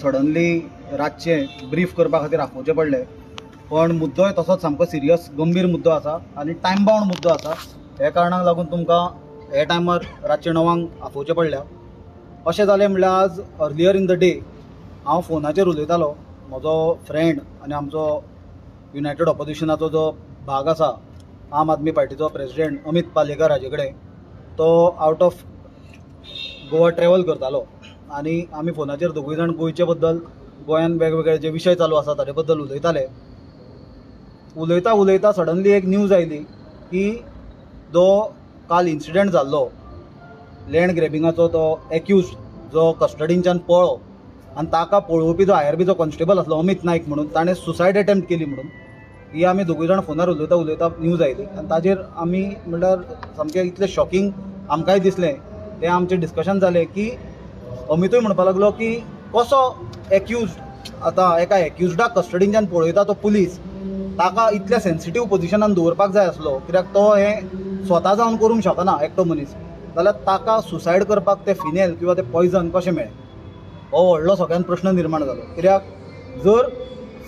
Suddenly रातचें brief करपा खातीर आपोवचें पडलें, पण मुद्दोय तसोच सामको सिरियस गंभीर मुद्दो आसा आनी टायम बाउंड मुद्दो आसा. हे कारणाक लागून तुमकां हे टायमार रातचे 9 आपोवचें पडल्या. अशें जालें म्हणल्यार आज अर्लियर इन द डे हांव फोनाचेर उलयतालो. म्हजो फ्रेंड आनी आमचो युनायटेड ऑपोजिशनाचो जो भाग आसा, आम आदमी पार्टीचो प्रेसिडेंट अमित पालेकर हाजे कडेन, तो आवट ऑफ गोवा ट्रॅव्हल करतालो आनी आमी फोनाचेर दोगूय जाण गोंयचे बद्दल, गोंयान वेगवेगळे जे विशय चालू आसा ताचे बद्दल उलयताले. उलयता उलयता सडनली एक न्यूज आयली की जो काल इन्सिडंट जाल्लो लँड ग्रॅबिंगाचो, तो एक्यूज जो कस्टडींच्यान पळो आनी ताका पळोवपी जो IRBचो कॉन्स्टेबल आसलो अमित नायक म्हणून, ताणें सुसायड अटेम्प्ट केली म्हणून ही आमी दोगूय जाण फोनार उलयता उलयता न्यूज आयली. आनी ताजेर आमी म्हणल्यार सामकें इतलें शॉकिंग आमकांय दिसलें. तें आमचें डिस्कशन जालें की अमितूय म्हणपाक लागलो की कसो एक्यूज, आतां एका एक्यूजडाक कस्टडींच्यान पळयता तो पुलीस, ताका इतल्या सेन्सिटीव पोजिशनान दवरपाक जाय आसलो, कित्याक तो हें स्वता जावन करूंक शकना एकटो मनीस, जाल्यार ताका सुसायड करपाक तें फिनेल किंवा तें पॉयझन कशें मेळ्ळें, हो व्हडलो सगळ्यान प्रश्न निर्माण जालो. कित्याक जर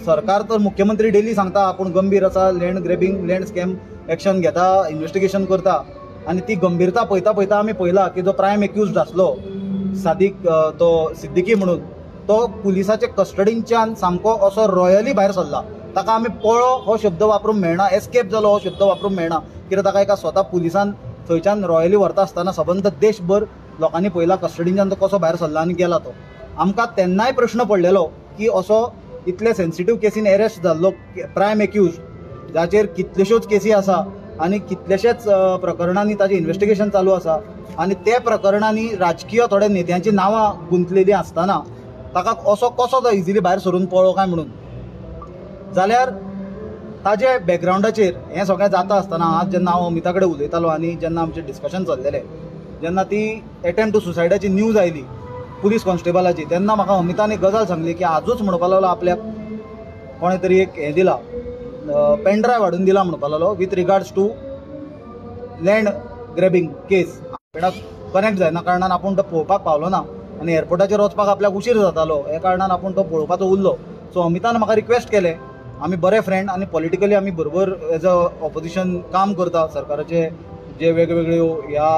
सरकार तर मुख्यमंत्री डेली सांगता आपूण गंभीर आसा, land grabbing, land scam action घेता, इन्व्हेस्टिगेशन करता, आनी ती गंभीरता पळयता पळयता आमी पळयला की जो प्रायम एक्यूज्ड आसलो तो सिद्दीकी म्हणून, तो पुलिसाचे कस्टडींच्यान सामको असो रॉयली भायर सरला. ताका आमी पळो हो शब्द वापरूंक मेळना, एस्केप जालो हो शब्द वापरूंक मेळना, कित्याक ताका एका स्वता पुलिसान थंयच्यान रॉयली व्हरता आसतना सबंद देशभर लोकांनी पळयला कस्टडींच्यान तो कसो भायर सरला आनी गेला तो. आमकां तेन्नाय प्रश्न पडलेलो की असो इतले सेन्सिटीव केसीन अरेस्ट जाल्लो प्रायम एक्यूज, जाचेर कितल्योश्योच केसी आसा आनी कितलेशेच प्रकरणांनी ताजें इन्व्हेस्टिगेशन चालू आसा, आनी ते प्रकरणांनी राजकीय थोड्या नेत्यांची नांवां गुंतलेलीं आसतना ताका असो कसो तो इजिली भायर सरून पळो काय म्हणून. जाल्यार ताजे बॅकग्रावंडाचेर हें सगळें जाता आसतना आज जेन्ना हांव अमिता कडेन उलयतालो आनी जेन्ना आमचें डिस्कशन चल्लेलें, जेन्ना ती अटेम्प्ट टू सुसायडाची न्यूज आयली पुलीस कॉन्स्टेबलाची, तेन्ना म्हाका अमितान एक गजाल सांगली की आजूच म्हणपाक लागलो आपल्याक कोणें तरी एक हें दिला, पेनड्रायव्ह हाडून दिला म्हणपाक लागलो with regards to land grabbing case. Connect जायना कारणान आपूण तो पळोवपाक पावलो ना आनी एअरपोर्टाचेर वचपाक आपल्याक उशीर जातालो, हे कारणान आपूण तो पळोवपाचो उरलो. सो अमितान म्हाका रिक्वेस्ट केलें, आमी बरे फ्रेंड आनी पॉलिटिकली आमी बरोबर एज अ ऑपोजिशन काम करता, सरकाराचे जे वेगवेगळ्यो ह्या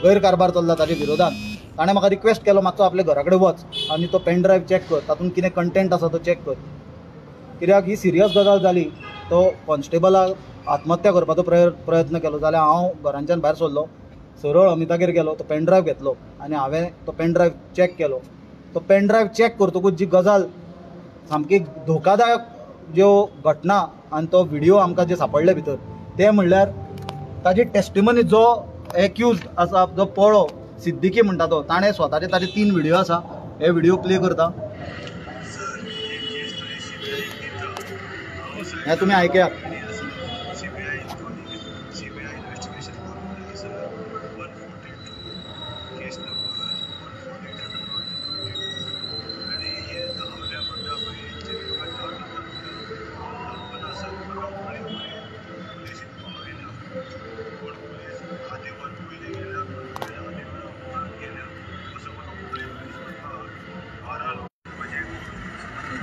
गैरकारबार चल्ला ताचे विरोधात. ताणें म्हाका रिक्वेस्ट केलो मातसो आपल्या घरा कडेन वच आनी तो पेनड्रायव्ह चॅक कर, तातूंत कितें कंटेंट आसा तो चॅक कर, कित्याक ही सिरियस गजाल जाली. तो कॉन्स्टेबलाक आत्महत्या करपाचो प्रयत्न केलो, जाल्यार हांव घरांच्यान भायर सरलो, सरळ अमितागेर गेलो, तो पेनड्रायव्ह घेतलो आनी हांवें तो पेनड्रायव्ह चॅक केलो. तो पेनड्रायव्ह चॅक करतकूच जी गजाल सामकी धोकादायक ज्यो घटना आनी तो व्हिडियो आमकां जे सापडले भितर, ते म्हणल्यार ताजी टेस्टिमनी जो एक्यूज आसा, जो पळो सिद्दीकी म्हणटा तो, ताणें स्वताचे ताजे 3 व्हिडियो आसा, हे व्हिडियो प्ले करता, हे तुमी आयकयात.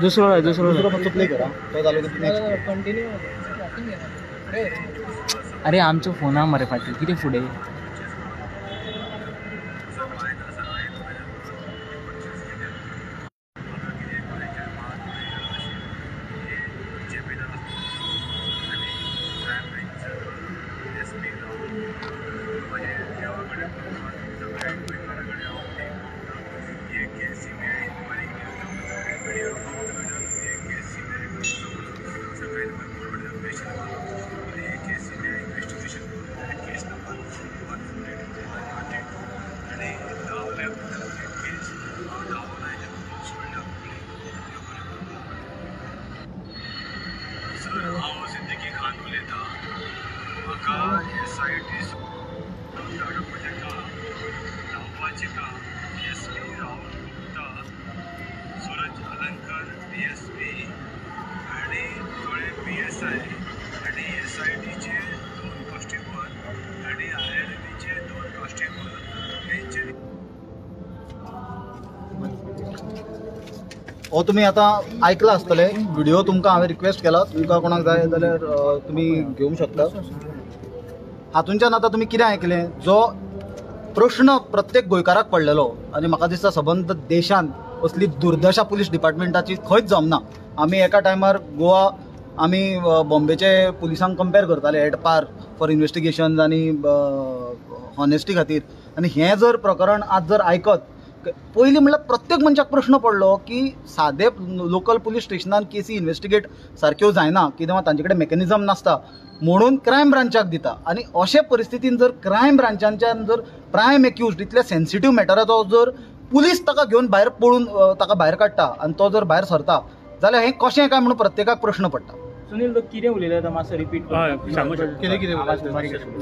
दुसरो मातसो प्ले करा, तो जालो की नेक्स्ट कंटिन्यू. अरे आमचो फोन आहा मरे फाटी, कितें फुडें हो तुमी आतां आयकलां आसतलें व्हिडिओ तुमकां हांवें रिक्वेस्ट केला तुमकां कोणाक जाय जाल्यार तुमी घेवंक शकता हातूंच्यान आतां तुमी कितें आयकलें जो प्रश्न प्रत्येक गोंयकाराक पडलेलो आनी म्हाका दिसता सबंद देशान असली दुर्दशा पुलीस डिपार्टमेंटाची खंयच जमना आमी एका टायमार गोवा आमी बॉम्बेचे पुलिसांक कंपेर करताले एट पार फॉर इन्वेस्टिगेशन आनी हॉनेस्टी खातीर आनी हें जर प्रकरण आज जर आयकत पयलीं म्हणल्यार प्रत्येक मनशाक प्रश्न पडलो की सादे लोकल पुलीस स्टेशनान केसी इन्वेस्टिगेट सारक्यो जायना कित्याक तांचे कडेन मेकॅनिझम नासता म्हणून क्रायम ब्रांचाक दिता आनी अशे परिस्थितीन जर क्रायम ब्रांचांच्यान जर प्रायम एक्यूज्ड इतल्या सेन्सिटीव मॅटराचो जर पुलीस ताका घेवन भायर पळून ताका भायर काडटा आनी तो जर भायर सरता जाल्यार हें कशें काय म्हणून प्रत्येकाक प्रश्न पडटा सुनील तो कितें उलयलो तो मातसो रिपीट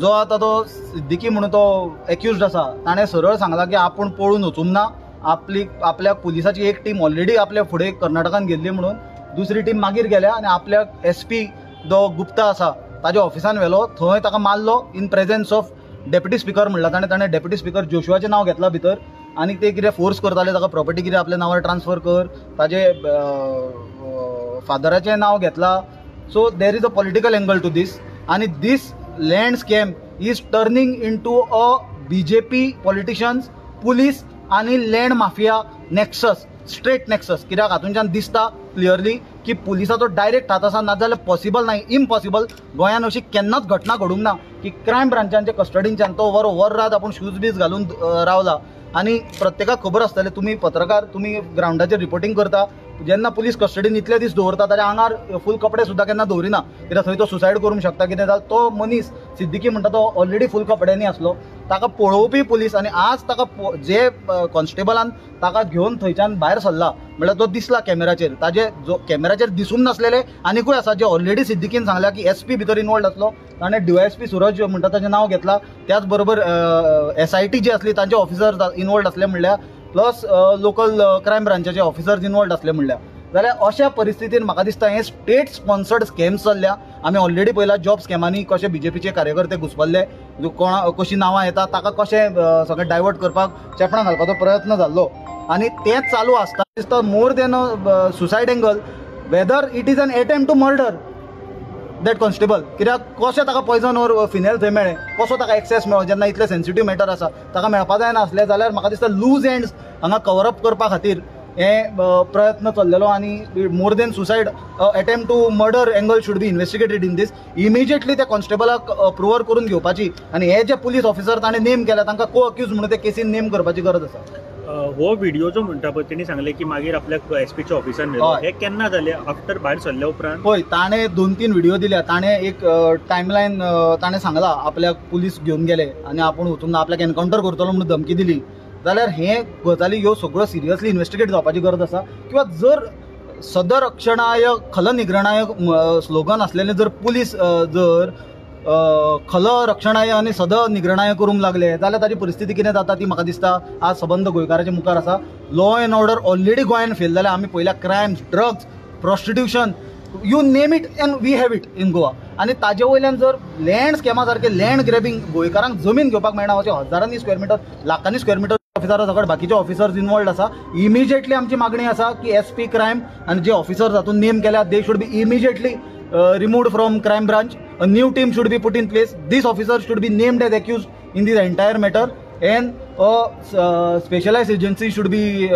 जो आतां तो सिद्दीकी म्हणून तो एक्यूज्ड आसा ताणें सरळ सांगला की आपूण पळून वचूंक ना आपल्याक पुलिसाची एक टीम ऑलरेडी आपल्या फुडें कर्नाटकान गेल्ली म्हणून दुसरी टीम मागीर गेल्या आनी आपल्याक SP जो गुप्ता आसा ताज्या ऑफिसान व्हेलो थंय ताका मारलो in presence of deputy speaker म्हणला ताणें डेप्युटी स्पीकर जोशुआचें नांव घेतलां भितर आनी ते कितें फोर्स करताले ताका प्रॉपर्टी कितें आपल्या नांवार ट्रान्सफर कर ताजे फादराचें नांव घेतलां so there is a political angle to this आनी this land scam is turning into a BJP politicians police आनी land mafia nexus straight nexus कित्याक हातूंच्यान दिसता क्लियरली की पुलिसाचो डायरेक्ट हात आसा नाजाल्यार पॉसिबल नाही इम्पॉसिबल गोंयान अशी केन्नाच घटना घडूंक ना की क्रायम ब्रांचांच्या कस्टडींच्यान तो वर रात आपूण शूज बीज घालून रावला आनी प्रत्येकाक खबर आसतलें तुमी पत्रकार तुमी ग्रावंडाचेर रिपोर्टिंग करता जेन्ना पुलीस कस्टडीन इतले दीस दवरता ताच्या आंगार फूल कपडे सुद्दां केन्ना दवरिना कित्याक थंय तो सुसायड करूंक शकता कितें जाल्यार तो मनीस सिद्दीकी म्हणटा तो ऑलरेडी फूल कपड्यांनी आसलो ताका पळोवपी पुलीस आनी आज ताका जे कॉन्स्टेबलान ताका घेवन थंयच्यान भायर सरला म्हळ्यार तो दिसला कॅमेराचेर ताजे जो कॅमेराचेर दिसून नासलेले आनीकूय आसा जे ऑलरेडी सिद्दीकीन सांगल्या की SP भितर इनवॉल्ड आसलो ताणें DYSP सुरज म्हणटा ताचें नांव घेतलां त्याच बरोबर SIT जी आसली तांचे ऑफिसर इनवॉल्ड आसले म्हणल्यार प्लस लोकल क्रायम ब्रांचाचे ऑफिसर्स इनवॉल्ड आसले म्हणल्यार जाल्यार अशा परिस्थितीन म्हाका दिसता हें स्टेट स्पॉन्सर्ड स्कॅम्स चल्ल्या आमी ऑलरेडी पळयला जॉब स्कॅमांनी कशे BJPचे कार्यकर्ते घुसपल्ले कशी नांवां येता ताका कशें सगळें डायवर्ट करपाक चेपणां घालपाचो प्रयत्न जाल्लो आनी तेंच चालू आसता दिसता more than suicide angle whether it is an attempt to murder that constable कित्याक कशें ताका पॉयझन ओर फिनेल थंय मेळ्ळें कसो ताका एक्सेस मेळ्ळो जेन्ना इतलें सेन्सिटीव मॅटर आसा ताका मेळपा जायना आसलें जाल्यार म्हाका दिसता लूज एंड्स हांगा कवरअप करपा खातीर हे प्रयत्न चल्लेलो आनी more than suicide attempt to murder angle should be investigated in this immediately त्या कॉन्स्टेबलाक अप्रुवर करून घेवपाची आनी हे जे पुलीस ऑफिसर ताणें नेम केल्या तांकां को अक्यूज म्हणून ते केसीन नेम करपाची गरज आसा हो व्हिडिओ जो म्हणटा पळय तेणी सांगले की मागीर आपल्याक SPच्या ऑफिसान व्हेलो हे केन्ना जालें आफ्टर भायर सरल्या उपरांत पळय ताणें 2-3 व्हिडिओ दिल्या ताणें एक टायमलायन ताणें सांगला आपल्याक पुलीस घेवन गेले आनी आपूण वचून आपल्याक एनकावंटर करतलो म्हणून धमकी दिली जाल्यार हे गजाली ह्यो सगळ्यो सिरियसली इन्वेस्टिगेट जावपाची गरज आसा किंवा जर सदरक्षणाय खलनिग्रहणाय स्लोगन आसलेले जर पुलीस जर खल रक्षणाय आनी सद निग्रणाय करूंक लागले जाल्यार ताची परिस्थिती कितें जाता ती म्हाका दिसता आज सबंद गोंयकाराच्या मुखार आसा लॉ एंड ऑर्डर ऑलरेडी गोंयान फेल जाल्यार आमी पयल्या crimes drugs prostitution you name it and we have it in Goa आनी ताजे वयल्यान जर लँड स्कॅमा सारके लँड ग्रॅबिंग गोंयकारांक जमीन घेवपाक मेळना अशें हजारांनी स्क्वेअर मिटर लाखांनी स्क्वेअर मिटर ऑफिसर सकट बाकीचे ऑफिसर्स इनवॉल्ड आसा इमिजिएटली आमची मागणी आसा की SP क्रायम आनी जे ऑफिसर्स हातून नेम केल्या they should be immediately removed from crime branch. A new team should be put in place. These officers should be named as accused in this entire matter, and a specialized agency should be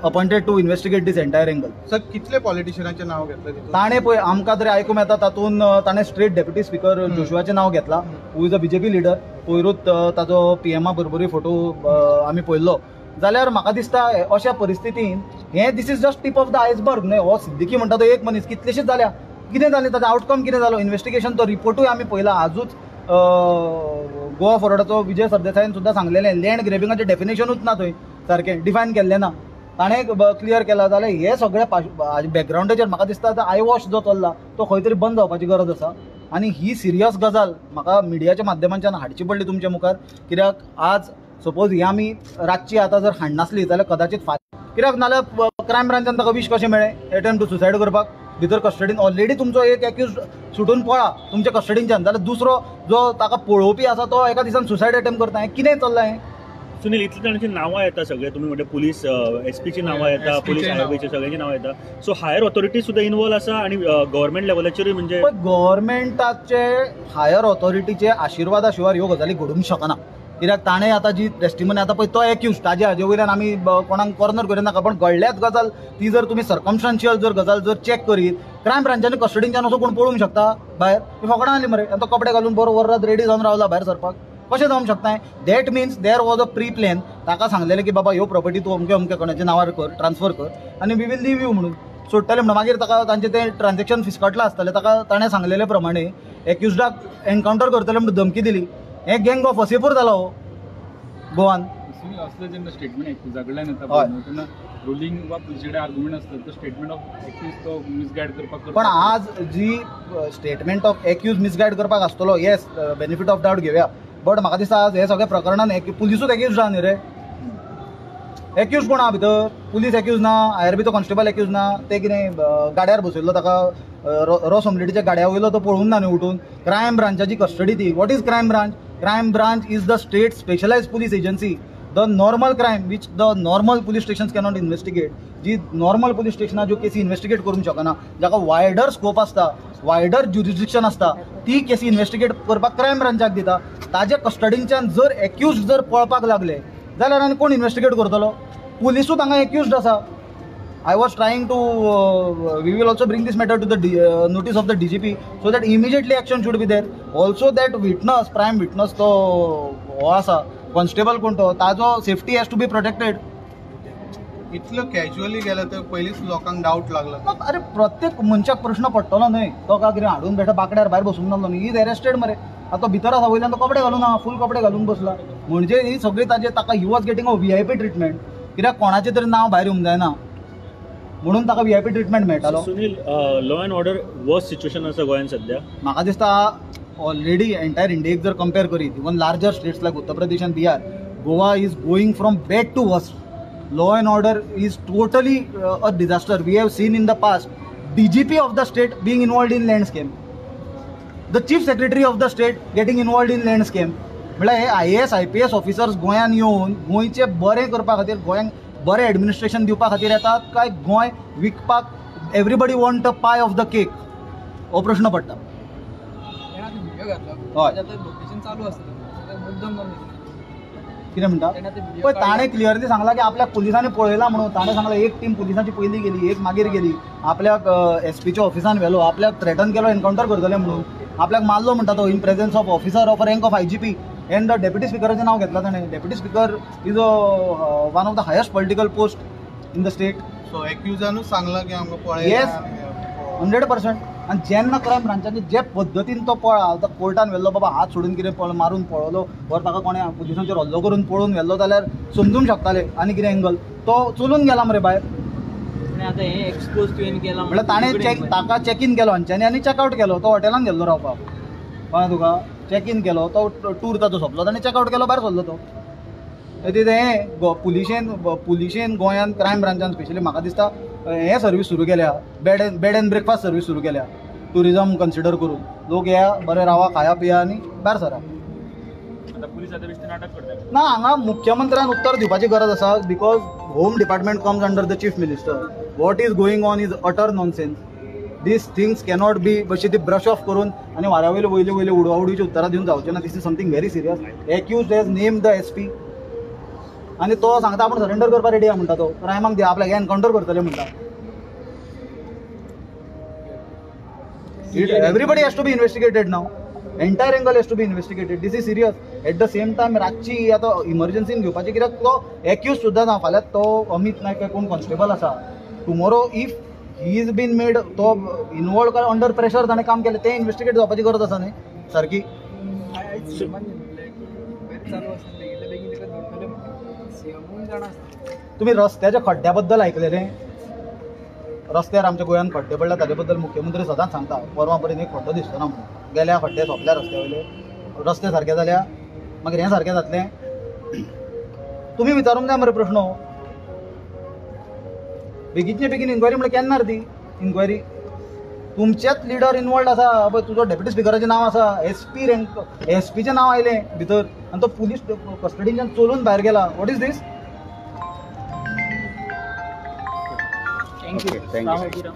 appointed to investigate this entire angle. Sir कितले पॉलिटिशियनाचे नाव घेतले ताणें पळय आमकां तरी आयकूंक येता तातूंत ताणें स्ट्रेट डेप्युटी स्पीकर जोशुआचें नांव घेतलां who is a BJP leader पयरूच ताजो PM बरोबरूय फोटो आमी पळयल्लो जाल्यार म्हाका दिसता अशा परिस्थितीन हें this is just tip of the iceberg न्हय हो सिद्दीकी म्हणटा तो एक मनीस कितलेशेच जाल्या कितें जालें ताचो आउटकम कितें जालो इन्वेस्टिगेशन तो रिपोर्टूय आमी पळयला आजूच गोवा फॉरवर्डाचो विजय सरदेसायन सुद्दां सांगलेलें लँड ग्रेबिंगाचें डेफिनेशनूच ना थंय सारकें डिफायन केल्लें ना ताणें क्लियर केला जाल्यार हे सगळे बॅकग्रावंडाचेर म्हाका दिसता आय वॉश जो चल्ला तो खंय तरी बंद जावपाची गरज आसा आनी ही सिरियस गजाल म्हाका मिडियाच्या माध्यमांच्यान हाडची पडली तुमच्या मुखार कित्याक आज सपोज ही आमी रातची आतां जर हाडनासली जाल्यार कदाचित कित्याक नाल्यार क्रायम ब्रांचान ताका विश कशें मेळ्ळें अटेम्प्ट टू सुसायड करपाक भितर कस्टडीन ऑलरेडी तुमचो एक एक्यूज सुटून पळा तुमच्या कस्टडींच्यान जाल्यार दुसरो जो ताका पळोवपी आसा तो एका दिसान सुसायड अटेम्प्ट करता हें कितें चल्लां हें सुनील, इतली जाणांची नावां येता सगळे, तुम्ही म्हणजे पोलीस एसपीची नावां येता, SP चे पोलीस नांव. हायवेची सगळ्यांची नावां येता. सो हायर ऑथॉरिटी सुद्धा इन्वॉल्व आसा आणि गव्हर्मेंट लेवलाचेरूय म्हणजे गव्हर्मेंटाचे हायर ऑथॉरिटीचे आशिर्वादा शिवाय ह्यो गजाली घडूंक शकना. कित्याक ताणें आतां जी टेस्टिमनी आतां पळय तो एक्यूज ताजे हाजे वयल्यान आमी कोणाक कॉर्नर करिनाका, पण घडल्याच गजाल ती जर तुमी सर्कमस्टान्शियल जर गजाल जर चॅक करीत, क्रायम ब्रांचांनी कस्टडींच्यान असो कोण पळोवंक शकता भायर? ती फकाणां आली मरे, आनी तो कपडे घालून बरो वरात रेडी जावन रावला भायर सरपाक. कशें जावंक शकता? That means there was a pre plan. ताका सांगलेलें की बाबा ह्यो प्रॉपर्टी तूं अमके अमके कोणाच्या नांवार कर, ट्रान्सफर कर आनी वी वील लीव यू म्हणून सोडटले म्हणून. मागीर ताका तांचें तें ट्रान्झॅक्शन फिसकटलां आसतलें, ताका ताणें सांगलेले प्रमाणे एक्युजडाक एनकावंटर करतले म्हणून धमकी दिली. हे गँग ऑफ वसेपूर जाला हो गोवान. असलं जेन्ना स्टेटमेंट एक्युजा कडल्यान येता हय. तेन्ना रुलींग वा पुलिशे कडेन आर्ग्युमेंट आसता तो स्टेटमेंट ऑफ एक्यूज तो मिसगायड करपाक पण आज जी स्टेटमेंट ऑफ एक्यूज मिसगायड करपाक आसतलो, येस बेनिफीट ऑफ डावट घेवया, बट म्हाका दिसता आज हे सगळ्या प्रकरणान पुलिसूच एक्यूज आहा न्ही रे. एक्यूज कोण आहा भितर? पुलीस एक्यूज ना, आयआरबीचो कॉन्स्टेबल एक्यूज ना, ते कितें गाड्यार बसयल्लो ताका रॉ सोमलेटीच्या गाड्या वयलो तो पळोवन ना न्ही उठून. क्रायम ब्रांचाची कस्टडी ती. What is crime branch? Crime branch is the state specialized police agency. The normal crime which the normal police stations cannot investigate, G normal police स्टेशनां ज्यो केसी इन्वेस्टिगेट करूंक शकना, जाका वायडर स्कोप आसता, वायडर ज्युरिडिक्शन आसता, ती केसी investigate करपाक crime ब्रांचाक दिता. ताजे कस्टडींच्यान जर एक्यूज जर पळपाक लागले जाल्यार आनी कोण इन्वेस्टिगेट करतलो? पुलिसूच हांगा एक्यूज्ड आसा. I was trying to, we will also bring this matter to the notice of the DGP so that immediately action should be there. Also that witness, prime witness तो हो आसा, कॉन्स्टेबल कोण तो, ताजो safety has to be protected. इतलं casually गेलं तर पयलींच लोकांक डाऊट लागला. अरे प्रत्येक मनशाक प्रश्न पडटलो न्हय, तो का कितें हाडून बेठा बाकड्यार भायर बसून नासलो न्ही. इज एरेस्टेड मरे. आतां तो भितर आसा, वयल्यान तो कपडे घालून आहा, फूल कपडे घालून बसला. म्हणजे ही सगळी ताजे ताका he was getting a VIP treatment. कित्याक कोणाचें तरी नांव भायर येवंक जायना म्हणून ताका VIP ट्रिटमेंट मेळटालो. Sunil, law and order worst situation आसा गोंयान सध्या. म्हाका दिसता ऑलरेडी एंटायर इंडियेक जर कंपेर करीत, इवन लार्जर स्टेट्स लायक उत्तर प्रदेश आनी Bihar, Goa is going from bad to worst. Law and order is totally a disaster. We have seen in the past DGP of the state being involved in land scam, the chief secretary of the state getting involved in land scam. म्हळ्यार हे IAS IPS officers गोंयान येवन गोंयचें बरें करपा खातीर, गोंयांक बरें एडमिनिस्ट्रेशन दिवपा खातीर येतात काय गोंय विकपाक एवरीबडी वॉन्ट अ पाय ऑफ द केक? हो प्रश्न पडटा. कितें म्हणटा पळय, ताणें क्लियरली सांगला की आपल्याक पुलिसांनी पळयला म्हणून. ताणें सांगला एक टीम पुलिसांची पयलीं गेली, एक मागीर गेली, आपल्याक SPच्या ऑफिसान व्हेलो, आपल्याक थ्रेटन केलो एनकावंटर करतले म्हणून, आपल्याक मारलो म्हणटा तो in presence of officer of rank of IGP. And the deputy स्पिकराचें नांव घेतलां ताणें. Deputy speaker is one of the highest political post in the state. So एक्युजानूच सांगला की आमकां पळय. येस, 100%. आनी जेन्ना क्रायम ब्रांचांनी जे पद्दतीन तो पळा, तो कोर्टान व्हेल्लो, बाबा हात सोडून कितें मारून पळयलो, वर ताका कोणें पुलिसांचेर हल्लो करून पळोवन व्हेल्लो जाल्यार समजूंक शकताले आनी कितें एंगल. तो चलून गेला मरे भायर. आता हे एक्सपोज तुवें केला म्हळ्यार ताणें ताका चॅक इन केलो हांच्यांनी आनी चॅकआउट केलो. तो हॉटेलान गेल्लो रावपाक, कळ्ळें तुका? चॅक इन केलो, तो टूर ताचो सोंपलो, ताणें चॅकआउट केलो, भायर सरलो तो. पुलिशेन गोंयान क्रायम ब्रांचान स्पेशली म्हाका दिसता हे सर्वीस सुरू केल्या, बेड एंड ब्रेकफास्ट सर्वीस सुरू केल्या, टुरिजम कन्सिडर करून. लोक येया, बरें रावा, खाया पिया आनी भायर सरा. पुलीस आता बेश्टेन अटक करता. ना, हांगा मुख्यमंत्र्यान उत्तर दिवपाची गरज आसा, because home department comes under the chief minister. What is going on is utter nonsense. These things cannot be अशी ती ब्रश ऑफ करून आनी वाऱ्या वयले वयले वयले उडवाउडीची उत्तरां दिवन जावचें ना. This is something very serious. Accused has name the SP आनी तो सांगता आपण सरेंडर करपाक रेडी आहा म्हणटा. तो क्रायमाक दिया, आपल्याक एनकावंटर करतले म्हणटा. Everybody has to be investigated no. Entire angle has to be investigated. This is serious. At the same time रातची आतां इमर्जन्सीन घेवपाची, कित्याक तो एक्यूज सुद्दां ना. फाल्यां तो अमित नायक कोण कॉन्स्टेबल आसा, tomorrow if he is been made, तो इनवॉल्व कर अंडर प्रेशर ताणें काम केलें, तें इन्वेस्टिगेट जावपाची गरज आसा न्ही सारकी. तुम्ही रस्त्याच्या खड्ड्या बद्दल आयकलेलें? रस्त्यार आमच्या गोंयांत खड्डे पडल्या, ताजे बद्दल मुख्यमंत्री सदांच सांगता, परवां पर्यंत एक खड्डो दिसतो ना म्हणून. गेल्या खड्डे सोंपल्या रस्त्या वयले, रस्ते सारके जाल्या, मागीर हें सारकें जातलें? तुमी विचारूंक जाय मरे प्रश्न. बेगीचे बेगीन इन्क्वायरी म्हळ्यार केन्ना ती इन्क्वायरी? तुमचेच लिडर इनवॉल्ड आसा पळय, तुजो डेप्युटी स्पिकराचें नांव आसा, SP रँक SPचें नांव आयलें भितर आनी तो पुलीस कस्टडीच्यान चलून भायर गेला. What is this? थँक्यू.